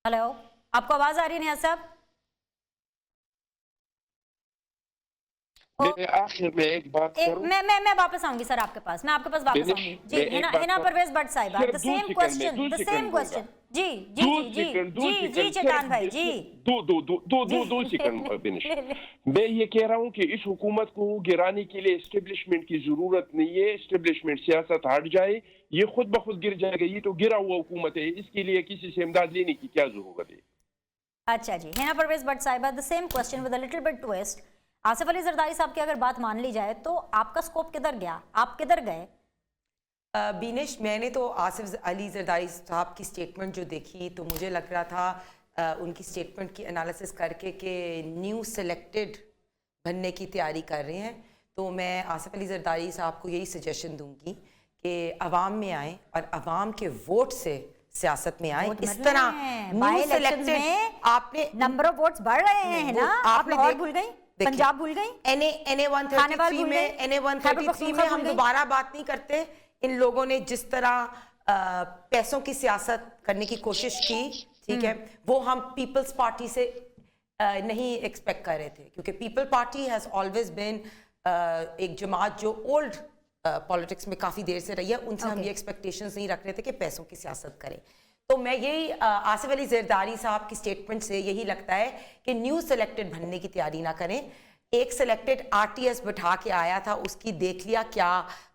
हेलो, आपको आवाज आ रही है नियाज साहब? आखिर में एक बात करूं, मैं वापस आऊंगी सर आपके पास, मैं आपके पास वापस आऊंगी जी। हिना परवेज भट्ट साहिबा, द सेम क्वेश्चन जी जी जी जी जी चट्टान भाई जी। दो सेकंड फिनिश। मैं ये कह रहा हूँ कि इस हुकूमत को गिराने के लिए एस्टेब्लिशमेंट की जरूरत नहीं है। एस्टेब्लिशमेंट सियासत हट जाए, ये खुद ब खुद गिर जाएगा। ये तो गिरा हुआ हुकूमत है, इसके लिए किसी से इमदाद लेने की क्या जरूरत है? अच्छा जी, हिना परवेज भट्ट साहिबा, the same question with a little bit twist. Asif Ali Zardari साहब की अगर बात मान ली जाए तो आपका स्कोप किधर गया, आप किधर गए? बीनिश, मैंने तो आसिफ अली जरदारी साहब की स्टेटमेंट जो देखी तो मुझे लग रहा था उनकी स्टेटमेंट की एनालिसिस करके कि न्यू सिलेक्टेड बनने की तैयारी कर रहे हैं। तो मैं आसिफ अली जरदारी साहब को यही सजेशन दूंगी कि अवाम में आए और अवाम के वोट से सियासत में आए। इस तरह न्यू सिलेक्टेड आपने नंबर ऑफ वोट्स बढ़ रहे हैं ना, आप लाहौर भूल गई, पंजाब भूल गई, NA 133 में हम दोबारा बात नहीं करते। इन लोगों ने जिस तरह पैसों की सियासत करने की कोशिश की, ठीक है, वो हम पीपल्स पार्टी से नहीं एक्सपेक्ट कर रहे थे, क्योंकि People Party has always been एक जमात जो ओल्ड पॉलिटिक्स में काफी देर से रही है। उनसे हम ये एक्सपेक्टेशंस नहीं रख रहे थे कि पैसों की सियासत करें। तो मैं यही आसिफ अली जरदारी साहब की स्टेटमेंट से यही लगता है कि न्यू सिलेक्टेड बनने की तैयारी ना करें। एक सिलेक्टेड RTS बैठा के आया था, उसकी देख लिया क्या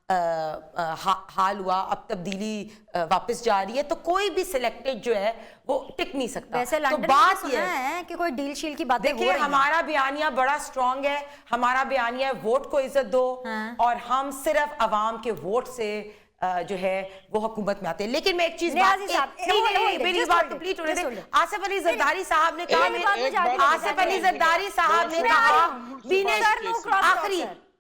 हाल हुआ, अब तब्दीली वापस जा रही है, तो कोई भी सिलेक्टेड जो है वो टिक नहीं सकता। वैसे तो बात ये है कि कोई डील शील की बातें देखिए, हमारा बयानिया बड़ा स्ट्रांग है। हमारा बयानिया वोट को इज्जत दो, और हम सिर्फ अवाम के वोट से जो है वो हुकूमत में आते हैं। लेकिन मैं एक चीज मेरी बात कंप्लीट होने दे। आसिफ अली जरदारी साहब ने कहा, आसिफ अली जरदारी साहब ने कहा,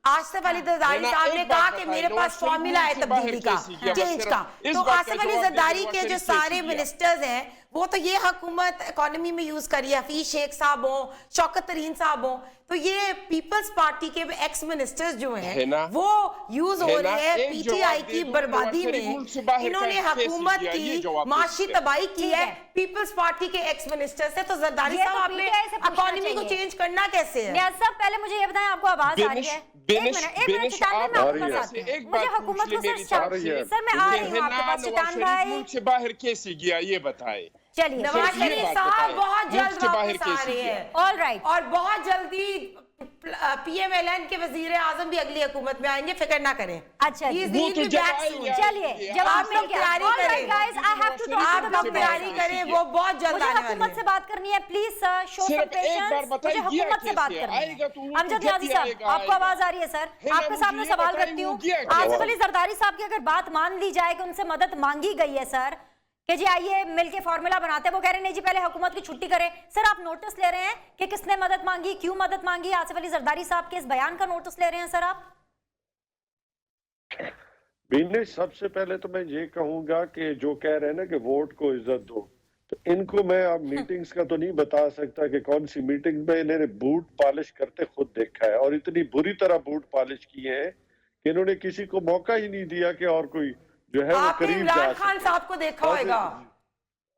आसिफ अली जरदारी साहब ने कहा कि मेरे पास फॉर्मूला है तब्दीली का, चेंज का। तो आसिफ अली जरदारी के जो सारे मिनिस्टर्स हैं वो तो ये हुकूमत इकोनॉमी में यूज करी है, हफीज शेख साहब हो, शौकत तरीन साहब हो, तो ये पीपल्स पार्टी के एक्स मिनिस्टर्स जो हैं वो यूज हो रहे हैं पीटीआई की बर्बादी में। इन्होंने हुकूमत की माशी तबाही की है पीपल्स पार्टी के एक्स मिनिस्टर से। तो जरदारी साहब आपने इकोनॉमी को चेंज करना कैसे है? नियाज़ साहब पहले मुझे ये बताएं, आपको आवाज आ रही है? एक मिनट चितान भाई, मुझे हुकूमत को सर मैं आ रही हूँ आपके पास। चितान भाई से बाहर कैसे गया ये बताएं। चलिए, नवाज शरीफ साहब बहुत जल्द वापस आ रहे हैं, ऑलराइट, और बहुत जल्दी पीएमएलएन के वजीर आजम भी अगली हुकूमत में आएंगे, फिक्र ना करें। अच्छा चलिए जवाब में तैयारी करें, आप तैयारी करें, वो बहुत जल्द आने वाले हैं। हुकूमत से बात करनी है, please sir show some patience, मुझे हुकूमत से बात करनी है। अमजद नियाज़ी साहब आपको आवाज आ रही है? सर आपके सामने सवाल रखती हूँ, आसिफ अली जरदारी साहब की अगर बात मान ली जाए कि उनसे मदद मांगी गई है सर कि जी आइए मिलके फॉर्मूला बनाते हैं, वो कह रहे हैं नहीं जी पहले हुकूमत की छुट्टी करें। सर आप नोटिस ले रहे हैं कि किसने मदद मांगी, क्यों मदद मांगी? आसिफ अली जरदारी साहब के इस बयान का नोटिस ले रहे हैं सर आप? बिनेश, सबसे पहले तो मैं ये कहूंगा कि जो कह रहे हैं ना कि वोट को इज्जत दो, तो इनको मैं अब मीटिंग्स का तो नहीं बता सकता कि कौन सी मीटिंग में इन्होंने बूट पॉलिश करते खुद देखा है, और इतनी बुरी तरह बूट पॉलिश किए हैं कि इन्होंने किसी को मौका ही नहीं दिया कि और कोई जो है वो करीब जा इमरान खान साहब को देखा होगा।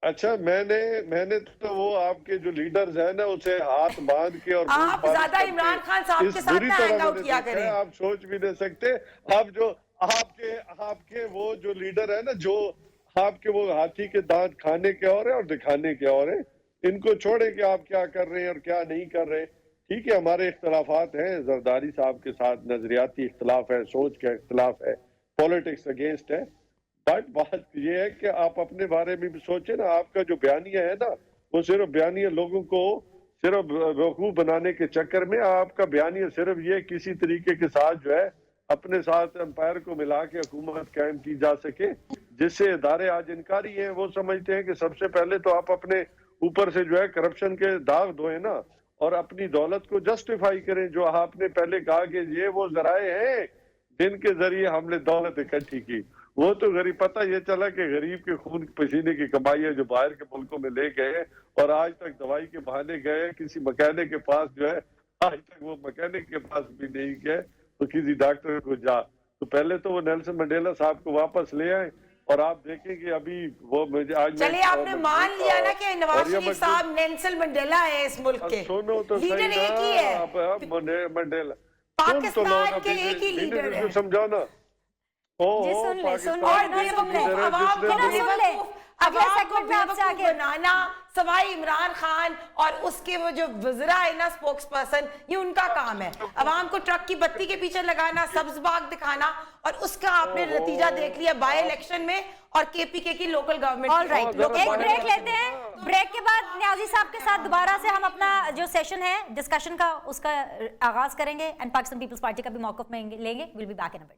अच्छा, मैंने तो वो आपके जो लीडर्स हैं ना उसे हाथ बांध के और आप ज्यादा इमरान खान साहब के साथ ना हैंग आउट किया करें। आप सोच भी नहीं सकते, आप जो आपके वो जो लीडर है ना, जो आपके वो हाथी के दांत खाने के और है और दिखाने के और है, इनको छोड़े कि आप क्या कर रहे हैं और क्या नहीं कर रहे। ठीक है, हमारे इख्तलाफात हैं, जरदारी साहब के साथ नजरियाती इख्तलाफ है, सोच का इख्तलाफ है, पॉलिटिक्स अगेंस्ट है, बट बात ये है कि आप अपने बारे में भी सोचें ना। आपका जो बयानिया है ना, वो सिर्फ बयानिया लोगों को सिर्फ बेवकूफ बनाने के चक्कर में, आपका बयानिया सिर्फ ये किसी तरीके के साथ जो है अपने साथ एम्पायर को मिला के हुकूमत कायम की जा सके, जिससे इदारे आज इनकारी हैं। वो समझते हैं कि सबसे पहले तो आप अपने ऊपर से जो है करप्शन के दाग धोए ना, और अपनी दौलत को जस्टिफाई करें। जो आपने पहले कहा कि ये वो जराए हैं जिनके जरिए हमने दौलत इकट्ठी की, वो तो गरीब, पता ये चला कि गरीब के खून पसीने की कमाई है जो बाहर के मुल्कों में ले गए, और आज तक दवाई के बहाने गए किसी मैकेनिक के पास, जो है आज तक वो मैकेनिक के पास भी नहीं गए, तो किसी डॉक्टर को जा। तो पहले तो वो नेल्सन मंडेला साहब को वापस ले आए, और आप देखेंगे अभी वो मुझे आज चलिए आपने मान लिया ना कि नवाज शरीफ साहब नेल्सन मंडेला है इस मुल्क के, सुनो तो लीडर एक ही है, मंडेला पाकिस्तान के एक ही लीडर है। समझाओ ना। अगले सेगमेंट में आपसे आगे बनाना सवाई इमरान खान और उसके वो जो वज़रा है ना, स्पोक्स पर्सन, ये उनका काम है। अवाम को ट्रक की बत्ती के पीछे लगाना, सब्ज बाग दिखाना, और उसका आपने नतीजा देख लिया बाय इलेक्शन में और केपीके की लोकल गवर्नमेंट। ऑलराइट, एक ब्रेक लेते हैं, ब्रेक के बाद नियाज़ी साहब के साथ दोबारा से हम अपना जो सेशन है डिस्कशन का उसका आगाज करेंगे, एंड पाकिस्तान पीपल्स पार्टी का भी मौक़िफ़ में लेंगे। Will be back in a bit.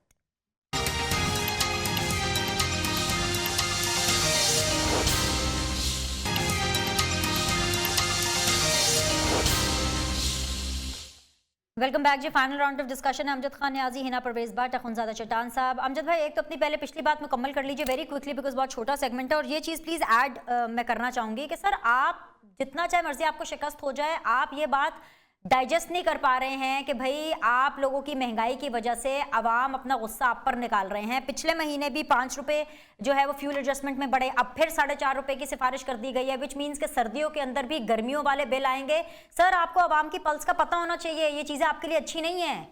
Welcome back जी। फाइनल राउंड ऑफ डिस्कशन है। अमजद खान नियाज़ी, हिना परवेज भट्ट, अखुनज़ादा चट्टान साहब। अमजद भाई, एक तो अपनी पहले पिछली बात मुकम्मल कर लीजिए वेरी क्विकली, बिकॉज बहुत छोटा सेगमेंट है, और ये चीज़ प्लीज़ ऐड मैं करना चाहूँगी कि सर आप जितना चाहे मर्जी आपको शिकस्त हो जाए, आप ये बात डाइजेस्ट नहीं कर पा रहे हैं कि भाई आप लोगों की महंगाई की वजह से अवाम अपना गुस्सा आप पर निकाल रहे हैं। पिछले महीने भी 5 रुपये जो है वो फ्यूल एडजस्टमेंट में बढ़े, अब फिर 4.5 रुपये की सिफारिश कर दी गई है, विच मीन्स के सर्दियों के अंदर भी गर्मियों वाले बिल आएंगे। सर आपको अवाम की पल्स का पता होना चाहिए, ये चीजें आपके लिए अच्छी नहीं है।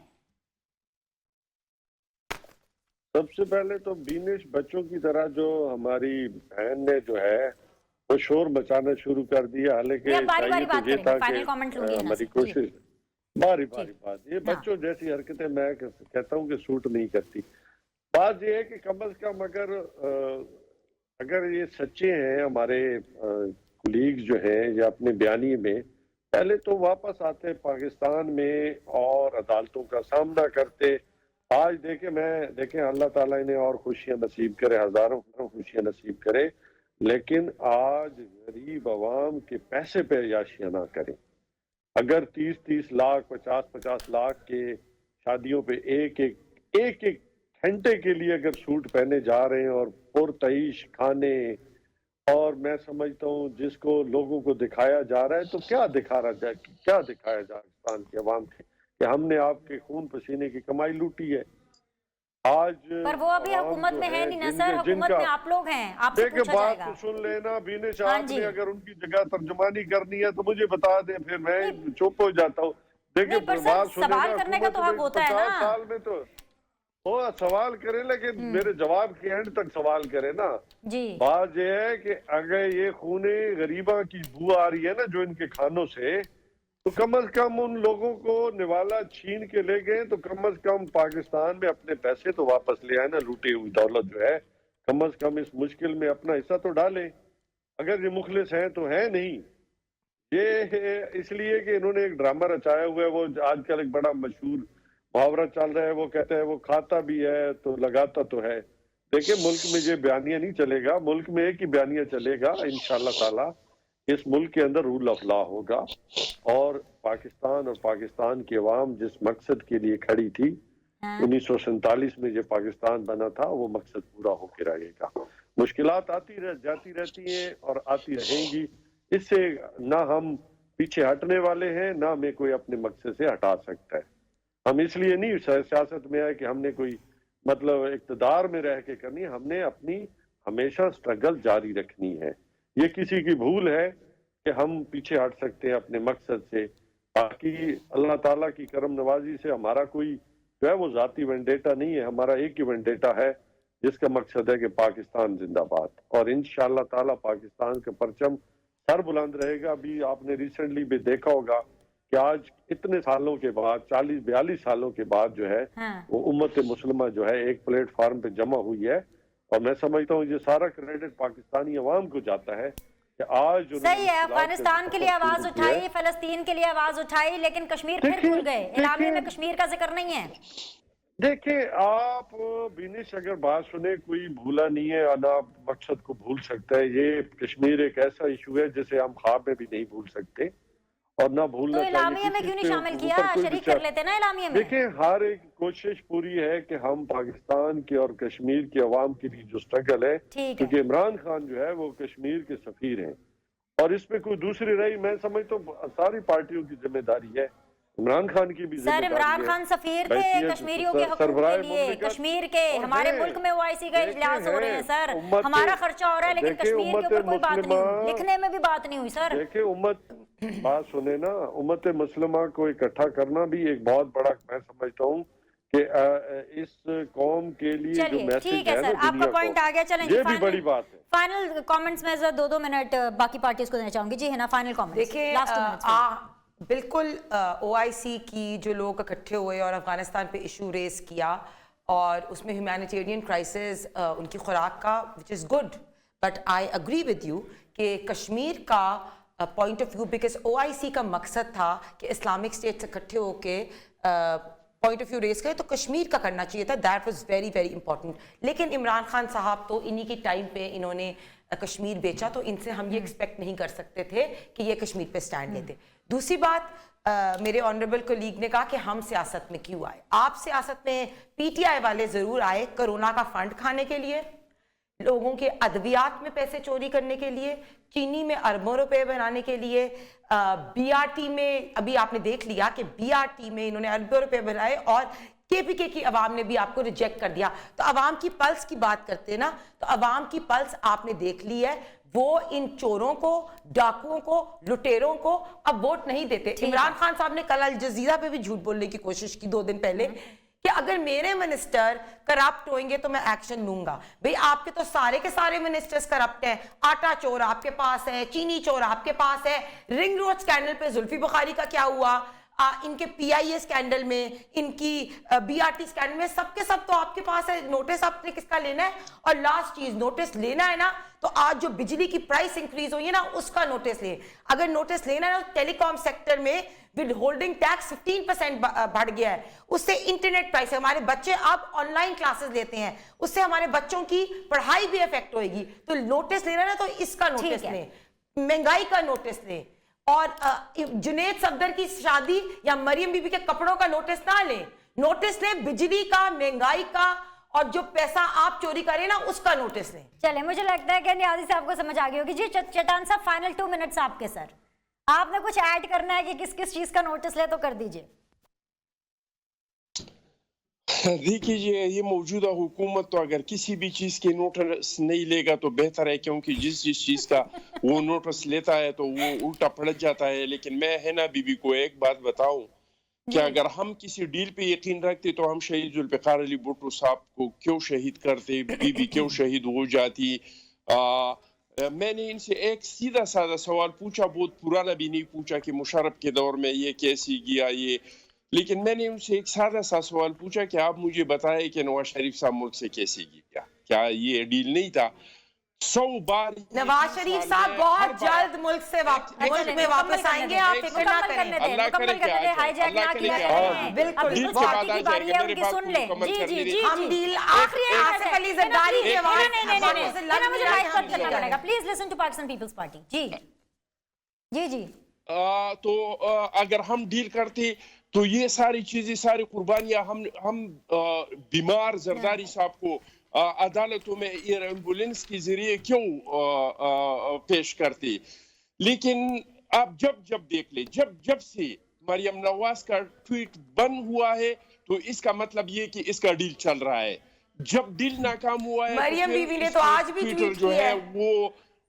सबसे पहले तो बीनिश, बच्चों की तरह जो हमारी बहन ने जो है वो शोर मचाना शुरू कर दिया, हालांकि हमारी कोशिश बारी बात, ये बच्चों जैसी हरकतें मैं कहता हूँ कि सूट नहीं करती। बात ये है कि कम से कम अगर ये सच्चे हैं हमारे कुलीग जो हैं या अपने बयानी में, पहले तो वापस आते पाकिस्तान में और अदालतों का सामना करते। आज देखें अल्लाह ताला इन्हें और खुशियां नसीब करे, हजारों खुशियां नसीब करे, लेकिन आज गरीब आवाम के पैसे पे अयाशियां ना करें। अगर 30-30 लाख 50-50 लाख के शादियों पे एक घंटे के लिए अगर सूट पहने जा रहे हैं और पुरतईश खाने, और मैं समझता हूँ जिसको लोगों को दिखाया जा रहा है, तो क्या दिखाया जा पाकिस्तान की अवाम के हमने आपके खून पसीने की कमाई लूटी है। आज पर वो अभी हुकूमत में है नहीं ना सर, हुकूमत में आप लोग हैं, आपसे पूछा बात जाएगा। तो सुन लेना बीनिश, हाँ आपने अगर उनकी जगह तर्जुमानी करनी है तो मुझे बता दें, फिर मैं चुप हो जाता हूँ। देखिए बात सुने, सवाल करने का तो हक होता है ना। 50 साल में तो सवाल करे, लेकिन मेरे जवाब के एंड तक सवाल करे ना जी। बात यह है कि अगर ये खूने गरीबा की बू आ रही है ना जो इनके खानों से, तो कम अज कम उन लोगों को निवाला छीन के ले गए, तो कम अज कम पाकिस्तान में अपने पैसे तो वापस ले आए ना, लूटी हुई दौलत जो है, कम अज कम इस मुश्किल में अपना हिस्सा तो डालें। अगर ये मुखलिस हैं तो है नहीं, ये इसलिए कि इन्होंने एक ड्रामा रचाया हुआ है। वो आजकल एक बड़ा मशहूर मुहावरा चल रहा है, वो कहते हैं वो खाता भी है तो लगाता तो है। देखिए मुल्क में ये बयानिया नहीं चलेगा, मुल्क में एक ही बयानिया चलेगा इंशाअल्लाह ताला। इस मुल्क के अंदर रूल ऑफ लॉ होगा, और पाकिस्तान और पाकिस्तान की अवाम जिस मकसद के लिए खड़ी थी 1947 में जो पाकिस्तान बना था, वो मकसद पूरा होकर रहेगा। मुश्किलात जाती रहती हैं और आती रहेंगी, इससे ना हम पीछे हटने वाले हैं, ना हमें कोई अपने मकसद से हटा सकता है। हम इसलिए नहीं सियासत में आए कि हमने कोई मतलब इक़्तिदार में रह के करनी है, हमने अपनी हमेशा स्ट्रगल जारी रखनी है। ये किसी की भूल है कि हम पीछे हट सकते हैं अपने मकसद से। बाकी अल्लाह ताला की करम नवाजी से हमारा कोई जो है वो जाती वेंडेटा नहीं है, हमारा एक ही वेंडेटा है जिसका मकसद है कि पाकिस्तान जिंदाबाद, और इंशाअल्लाह ताला पाकिस्तान का परचम सर बुलंद रहेगा। अभी आपने रिसेंटली भी देखा होगा कि आज इतने सालों के बाद, 40-42 सालों के बाद जो है वो उम्मत मुस्लिमा जो है एक प्लेटफार्म पे जमा हुई है, और मैं समझता हूँ ये सारा क्रेडिट पाकिस्तानी अवाम को जाता है कि आज सही है। अफगानिस्तान के लिए आवाज उठाई, फलस्तीन के लिए आवाज उठाई, लेकिन कश्मीर फिर भूल गए। इलामे में कश्मीर का जिक्र नहीं है। देखिए आप बिनिश अगर बात सुने, कोई भूला नहीं है और ना मकसद को भूल सकता है। ये कश्मीर एक ऐसा इशू है जिसे हम ख्वाब में भी नहीं भूल सकते और ना भूलना चाहिए। तो इलामिया में क्यों नहीं शामिल किया, शरीक कर लेते ना इलामिया में। देखिए हर एक कोशिश पूरी है कि हम पाकिस्तान के और कश्मीर के अवाम के लिए जो स्ट्रगल है, क्योंकि इमरान खान जो है वो कश्मीर के सफीर हैं और इसमें कोई दूसरी रही मैं समझता हूँ सारी पार्टियों की जिम्मेदारी है, इमरान खान की भी सर। इमरान खान सफीर थे कश्मीरियों के हकूक़ के लिए, कश्मीर के। हमारे मुल्क में ओआईसी का इजलास हो रहे हैं सर, हमारा खर्चा हो रहा है, लेकिन कश्मीर के ऊपर कोई बात नहीं हुई, लिखने में भी बात नहीं हुई सर। देखिए बात सुने ना, उम्मत मुस्लिमा को इकट्ठा करना भी एक बहुत बड़ा मैं समझता हूँ कि इस कौम के लिए जो मैसेज है सर, आपका पॉइंट आ गया। चलें ये भी बड़ी बात है। फाइनल कमेंट्स में 2-2 मिनट बाकी पार्टीज को देना चाहूंगी। जी है ना, फाइनल कमेंट्स। देखिए बिल्कुल ओआईसी की जो लोग इकट्ठे हुए और अफगानिस्तान पे इशू रेस किया और उसमें ह्यूमैनिटेरियन क्राइसिस उनकी खुराक का, which is good, but I agree with you कि कश्मीर का point of view, because OIC का मकसद था कि इस्लामिक स्टेट से इकट्ठे होके पॉइंट ऑफ व्यू रेस करे, तो कश्मीर का करना चाहिए था। That was very very important. लेकिन इमरान खान साहब तो इन्हीं की टाइम पे इन्होंने कश्मीर बेचा, तो इनसे हम ये एक्सपेक्ट नहीं कर सकते थे कि ये कश्मीर पे स्टैंड लेते। दूसरी बात मेरे ऑनरेबल कोलीग ने कहा कि हम सियासत में क्यों आए। आप सियासत में पीटीआई वाले ज़रूर आए कोरोना का फंड खाने के लिए, लोगों के अद्वियात में पैसे चोरी करने के लिए, चीनी में अरबों रुपए बनाने के लिए, बीआरटी में अभी आपने देख लिया कि बीआरटी में इन्होंने अरबों रुपए बनाए और केपीके की आवाम ने भी आपको रिजेक्ट कर दिया। तो आवाम की पल्स की बात करते हैं ना, तो आवाम की पल्स आपने देख ली है। वो इन चोरों को, डाकुओं को, लुटेरों को अब वोट नहीं देते। इमरान खान साहब ने कल अल जजीरा पे भी झूठ बोलने की कोशिश की 2 दिन पहले कि अगर मेरे मिनिस्टर करप्ट होंगे तो मैं एक्शन लूंगा। भाई आपके तो सारे के सारे मिनिस्टर्स करप्ट हैं। आटा चोर आपके पास है, चीनी चोर आपके पास है, रिंग रोड स्कैंडल पे जुल्फी बुखारी का क्या हुआ, इनके पीआईए स्कैंडल में, इनकी बीआरटी स्कैंडल में, सबके सब तो आपके पास है। नोटिस आपने किसका लेना है? और लास्ट चीज, नोटिस लेना है ना तो आज जो बिजली की प्राइस इंक्रीज हुई है ना उसका नोटिस ले। अगर नोटिस लेना है तो टेलीकॉम सेक्टर में विद होल्डिंग टैक्स 15% बढ़ गया है, उससे इंटरनेट प्राइस, हमारे बच्चे अब ऑनलाइन क्लासेस लेते हैं, उससे हमारे बच्चों की पढ़ाई भी इफेक्ट होगी। तो नोटिस लेना है तो इसका नोटिस ले, महंगाई का नोटिस ले, और जुनैद सफदर की शादी या मरियम बीबी के कपड़ों का नोटिस ना लें, नोटिस लें, बिजली का, महंगाई का, और जो पैसा आप चोरी करें ना उसका नोटिस लें। चले, मुझे लगता है कि नियाज़ी साहब को समझ आ गई होगी। जी चट्टान साहब, फाइनल 2 मिनट्स आपके सर, आपने कुछ ऐड करना है कि किस किस चीज का नोटिस ले तो कर दीजिए। देखिए ये मौजूदा हुकूमत तो अगर किसी भी चीज के नोटिस नहीं लेगा तो बेहतर है, क्योंकि जिस चीज का वो नोटिस लेता है तो वो उल्टा पलट जाता है। लेकिन मैं हिना बीबी को एक बात बताऊं कि अगर हम किसी डील पे यकीन रखते तो हम शहीद जुल्फिकार अली भुट्टो साहब को क्यों शहीद करते, बीबी क्यों शहीद हो जाती। मैंने इनसे एक सीधा साधा सवाल पूछा, बहुत पुराना भी नहीं पूछा कि मुशर्रफ के दौर में ये कैसे गया ये, लेकिन मैंने उनसे एक सादा सा सवाल पूछा कि आप मुझे बताएं कि नवाज शरीफ साहब मुल्क से कैसे गया, क्या ये डील नहीं था। 100 बार नवाज शरीफ साहब बहुत जल्द मुल्क में वापस आएंगे, आप फिक्र ना करें। अल्लाह करे कि हाईजैक ना किया करें। बिल्कुल, डील के बाद आ जाएगा, मेरे बात सुन ले। मुकम्मल कर लीजिए। हम डील आखिरी आसिफ अली जरदारी के बाद मुझे लाइव कट करना पड़ेगा। Please listen to Pakistan Peoples Party. जी जी जी। तो अगर हम डील करते तो ये सारी चीजें, सारी कुर्बानियां हम बीमार जरदारी साहब को अदालतों में एयर एम्बुलेंस के जरिए क्यों पेश करते। लेकिन आप जब देख ले, जब से मरियम नवाज का ट्वीट बंद हुआ है तो इसका मतलब ये कि इसका डील चल रहा है। जब डील नाकाम हुआ है मरियम बीवी ने तो आज भी ट्वीट जो किया है वो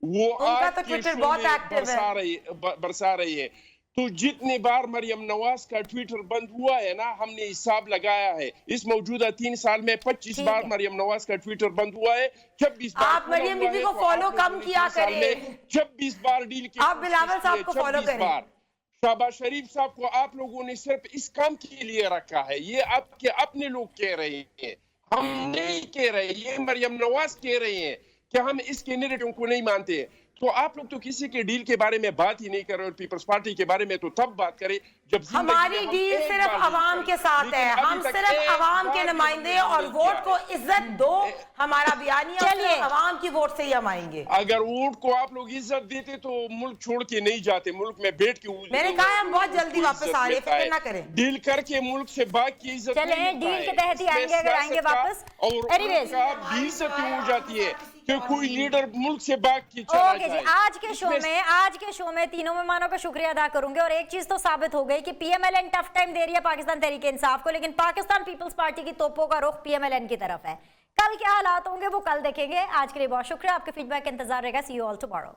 उनका आज तो के ट्विटर शो बहुत में एक्टिव है। बरसा रही है। तो जितनी बार मरियम नवाज का ट्विटर बंद हुआ है ना, हमने हिसाब लगाया है इस मौजूदा 3 साल में 25 बार मरियम नवाज का ट्विटर बंद हुआ है। 26 बार आप मरियम बीबी को फॉलो कम किया करें। 26 बार डील की आप बिलावल साहब को फॉलो करें। शहबाज शरीफ साहब को आप लोगों ने सिर्फ इस काम के लिए रखा है, ये आपके अपने लोग कह रहे हैं, हम नहीं कह रहे, ये मरियम नवाज कह रहे हैं कि हम इसके नैरेटिव को नहीं मानते। तो आप लोग तो किसी के डील के बारे में बात ही नहीं कर रहे, और पीपल्स पार्टी के बारे में तो तब बात करें जब हमारी डील सिर्फ अवाम के साथ है, हम सिर्फ अवाम के नुमाइंदे, और वोट को इज्जत दो, हमारा बयानिया चलिए अवाम की वोट से ही हम आएंगे। अगर वोट को आप लोग इज्जत देते तो मुल्क छोड़ के नहीं जाते, मुल्क में बैठ के मैंने कहा हम बहुत जल्दी वापस आ रहे हैं, फिक्र ना करें। डील करके मुल्क से बात की इज्जत चले, डील के तहत ही आएंगे, अगर आएंगे वापस। और बेइज्जत हो जाती है कि कोई लीडर मुल्क से भाग के चला जाए। जी, आज के शो में तीनों मेहमानों का शुक्रिया अदा करूंगे, और एक चीज तो साबित हो गई कि पीएमएलएन टफ टाइम दे रही है पाकिस्तान तहरीक इंसाफ को, लेकिन पाकिस्तान पीपल्स पार्टी की तोपों का रुख पीएमएलएन की तरफ है। कल क्या हालात होंगे वो कल देखेंगे। आज के लिए बहुत शुक्रिया, आपके फीडबैक का इंतजार रहेगा। सी यू ऑल टुमारो।